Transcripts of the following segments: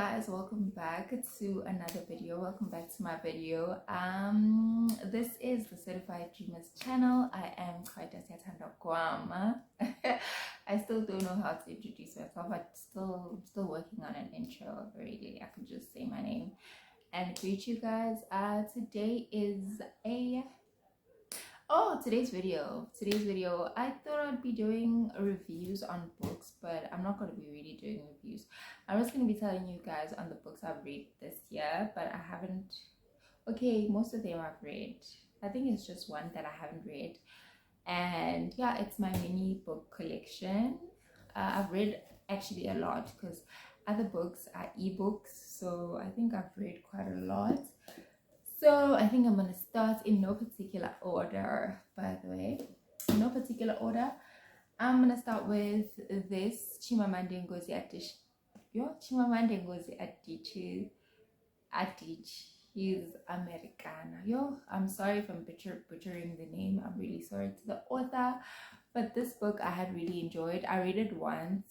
guys, welcome back to another video. Welcome back to my video. This is the Certified Dreamers channel. I am Kaita Siatanda Kwama. I still don't know how to introduce myself. I'm still working on an intro. Really, I could just say my name and greet you guys. Today's video, I thought I'd be doing reviews on books, but I'm not going to be really doing reviews. I'm just going to be telling you guys on the books I've read this year, but I haven't. Okay, most of them I've read. I think it's just one that I haven't read, and yeah, it's my mini book collection. I've read actually a lot because other books are ebooks, so I think I've read quite a lot. So I think I'm going to start in no particular order, by the way. In no particular order. I'm going to start with this Chimamanda Ngozi Adichie. He's Americana. I'm sorry if I'm butchering the name. I'm really sorry to the author. But this book I had really enjoyed. I read it once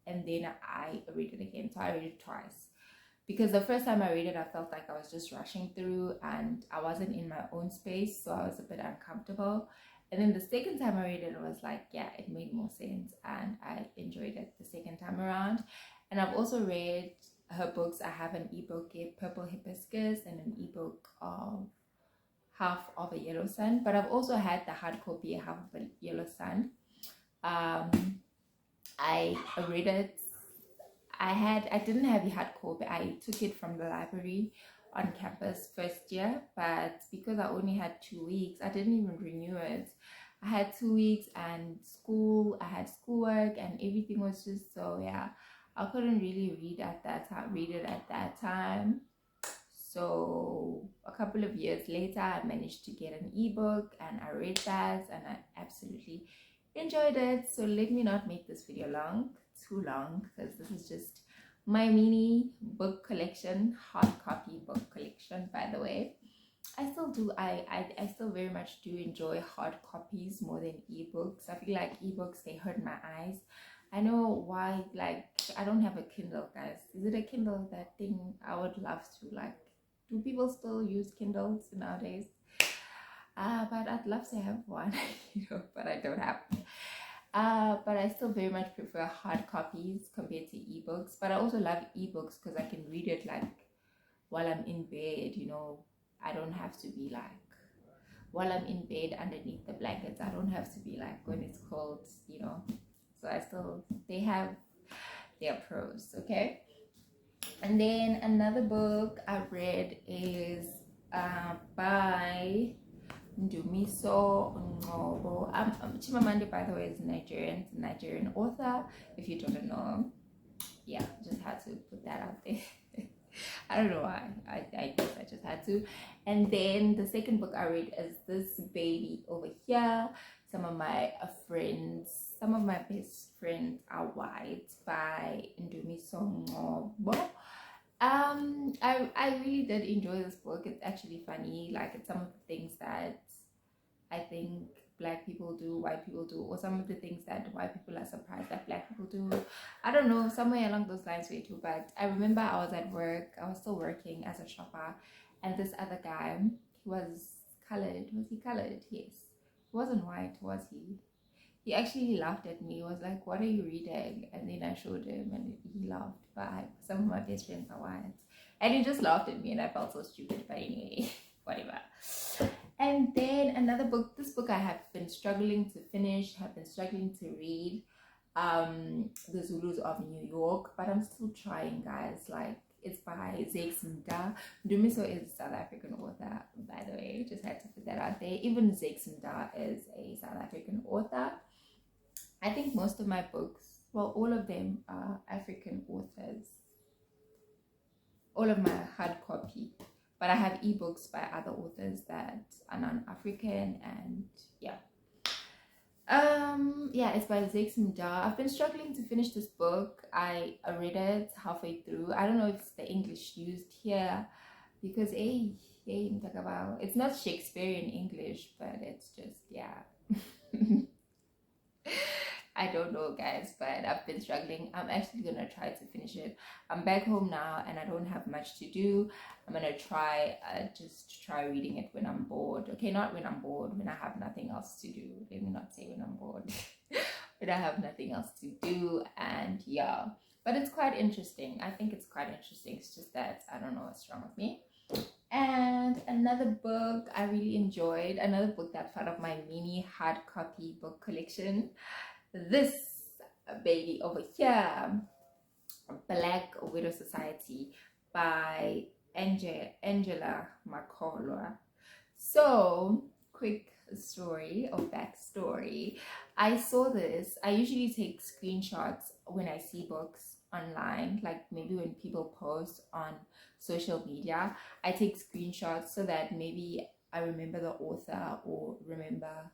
and then I read it again. So I read it twice. Because the first time I read it, I felt like I was just rushing through and I wasn't in my own space, so I was a bit uncomfortable. And then the second time I read it, it was like, yeah, it made more sense and I enjoyed it the second time around. And I've also read her books. I have an ebook, Purple Hibiscus, and an ebook of Half of a Yellow Sun. But I've also had the hard copy, Half of a Yellow Sun. I read it. I didn't have the hard copy. I took it from the library on campus first year, but because I only had 2 weeks, I didn't even renew it. I had 2 weeks and I had schoolwork and everything was just so, yeah, I couldn't really read it at that time. So a couple of years later, I managed to get an ebook and I read that and I absolutely enjoyed it. So let me not make this video too long, because this is just my mini book collection, hard copy book collection, by the way. I still very much do enjoy hard copies more than ebooks. I feel like ebooks, they hurt my eyes. I know why. Like, I don't have a Kindle, guys. Is it a Kindle, that thing? I would love to. Like, do people still use Kindles nowadays? But I'd love to have one, but I don't have. But I still very much prefer hard copies compared to ebooks. But I also love ebooks because I can read it like while I'm in bed. I don't have to be like while I'm in bed underneath the blankets. I don't have to be like when it's cold. So they have their pros. Okay. And then another book I read is by Ndumiso Ngobo. Chimamanda, by the way, is Nigerian. It's a Nigerian author. If you don't know, yeah, just had to put that out there. I don't know why. I guess I just had to. And then the second book I read is this baby over here. Some of my best friends are white, by Ndumiso Ngobo. I really did enjoy this book. It's actually funny. Like, it's some of the things that I think black people do, white people do, or some of the things that white people are surprised that black people do. I don't know, somewhere along those lines way too. But I remember I was at work. I was still working as a shopper, and this other guy, he was colored. Was he colored? Yes. He wasn't white, was he? He actually laughed at me. He was like, "What are you reading?" And then I showed him and he laughed. But some of my best friends are white. And he just laughed at me and I felt so stupid. But anyway, whatever. And then another book. This book I have been struggling to finish, have been struggling to read. The Zulus of New York. But I'm still trying, guys. Like, it's by Zakes Mda. Ndumiso is a South African author, by the way. Just had to put that out there. Even Zakes Mda is a South African author. I think most of my books, well, all of them are African authors. All of my hard copy. But I have ebooks by other authors that are non-African, and yeah. Yeah, it's by Zakes Mda. I've been struggling to finish this book. I read it halfway through. I don't know if it's the English used here, because it's not Shakespearean English, but it's just, yeah. I don't know, guys, but I've been struggling. I'm actually gonna try to finish it. I'm back home now and I don't have much to do. I'm gonna try just try reading it when I'm bored. Okay, not when I'm bored, when I have nothing else to do. Let me not say when I'm bored. When I have nothing else to do. And yeah, but it's quite interesting. I think it's quite interesting. It's just that I don't know what's wrong with me. And another book I really enjoyed, another book that's part of my mini hard copy book collection, this baby over here, Black Widow Society by Angela McCullough. So, quick story or backstory. I saw this. I usually take screenshots when I see books online, like maybe when people post on social media. I take screenshots so that maybe I remember the author or remember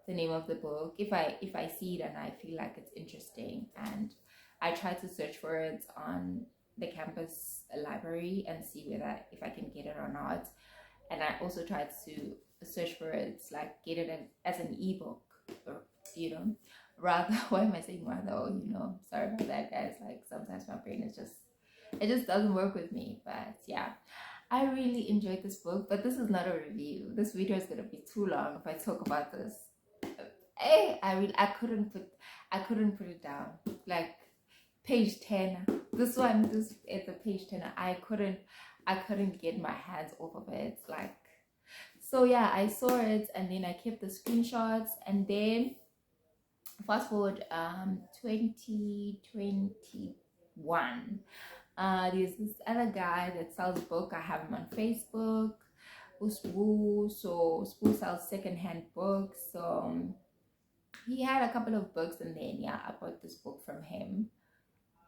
the name of the book if I see it and I feel like it's interesting, and I try to search for it on the campus library and see whether if I can get it or not. And I also try to search for it, like get it as an ebook, or rather why am I saying rather? Oh, sorry about that, guys. Like sometimes my brain is just it just doesn't work with me. But yeah, I really enjoyed this book, but this is not a review. This video is gonna be too long if I talk about this. I couldn't put it down. Like page 10. This is the page 10. I couldn't get my hands off of it. Like, so yeah, I saw it and then I kept the screenshots, and then fast forward 2021. There's this other guy that sells book. I have him on Facebook. Spoo. So Spoo sells secondhand books. So he had a couple of books, and then yeah, I bought this book from him.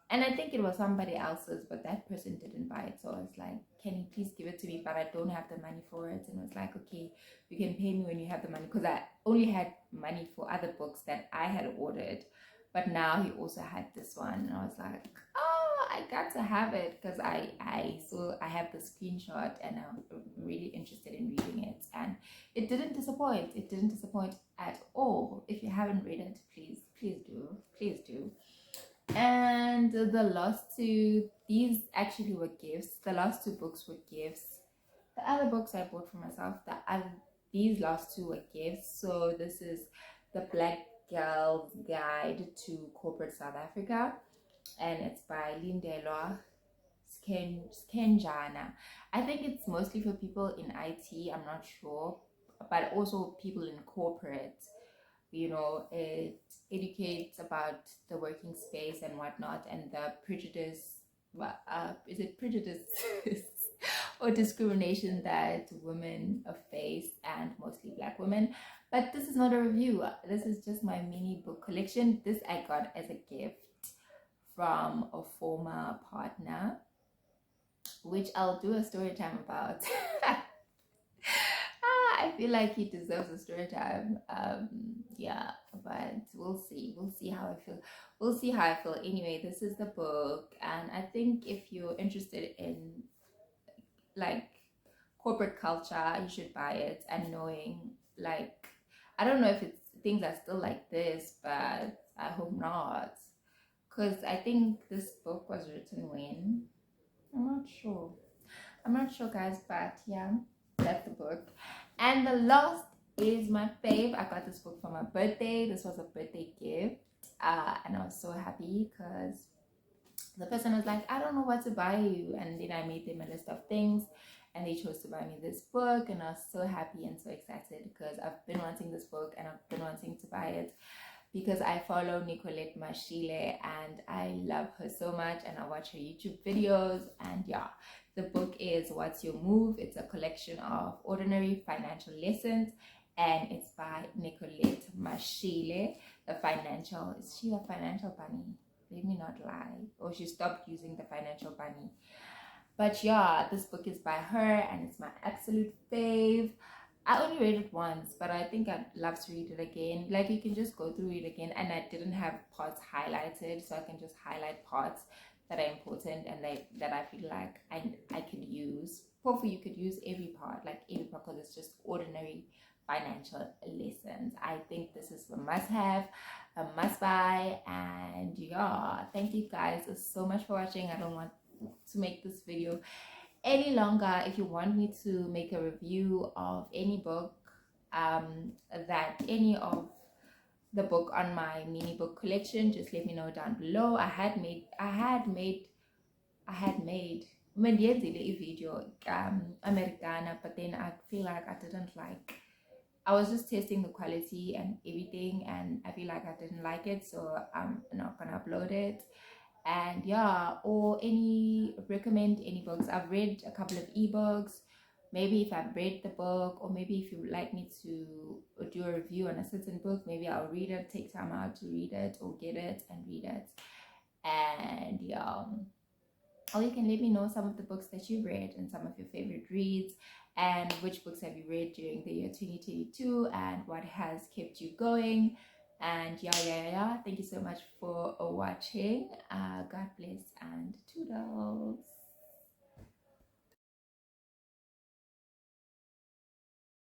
And I think it was somebody else's, but that person didn't buy it. So I was like, can you please give it to me? But I don't have the money for it. And I was like, okay, you can pay me when you have the money. Because I only had money for other books that I had ordered. But now he also had this one. And I was like, oh, I got to have it. Because I have the screenshot and I'm really interested in reading it. And it didn't disappoint. It didn't disappoint at all. If you haven't read it, please do. Please do. And the last two, these actually were gifts. The last two books were gifts. The other books I bought for myself, these last two were gifts. So this is the Black Girl's Guide to Corporate South Africa, and it's by Lindelwa Skenjana. I think it's mostly for people in IT, I'm not sure, but also people in corporate. It educates about the working space and whatnot, and the prejudice, is it prejudice or discrimination that women face, and mostly Black women. But this is not a review. This is just my mini book collection. This I got as a gift from a former partner, which I'll do a story time about. I feel like he deserves a story time. Yeah, but we'll see. We'll see how I feel. We'll see how I feel. Anyway, this is the book, and I think if you're interested in like corporate culture, you should buy it. And knowing, like, I don't know if things are still like this, but I hope not, because I think this book was written when, I'm not sure, guys, but yeah, that's the book. And the last is my fave. I got this book for my birthday. This was a birthday gift, and I was so happy because the person was like, I don't know what to buy you, and then I made them a list of things, and they chose to buy me this book, and I was so happy and so excited because I've been wanting this book and I've been wanting to buy it because I follow Nicolette Mashile and I love her so much, and I watch her YouTube videos. And yeah, the book is What's Your Move? It's a collection of ordinary financial lessons, and it's by Nicolette Mashile. Is she a financial bunny? Let me not lie. Or she stopped using the financial bunny. But yeah, this book is by her and it's my absolute fave. I only read it once, but I think I'd love to read it again. Like, you can just go through it again, and I didn't have parts highlighted, so I can just highlight parts that are important and that I feel like I could use. Hopefully you could use every part, because it's just ordinary financial lessons. I think this is a must-have, a must-buy, Bye. And yeah, thank you guys so much for watching. I don't want to make this video any longer. If you want me to make a review of any book, that any of the book on my mini book collection, just let me know down below. I had made Mandiyenzile a video Americana, but then I feel like I didn't like, I was just testing the quality and everything, and I feel like I didn't like it, so I'm not gonna upload it. And yeah, or recommend any books. I've read a couple of ebooks. Maybe if I've read the book, or maybe if you would like me to do a review on a certain book, maybe I'll read it, take time out to read it, or get it and read it. And yeah, or you can let me know some of the books that you read and some of your favorite reads, and which books have you read during the year 2022 and what has kept you going. And yeah, thank you so much for watching. God bless and toodles.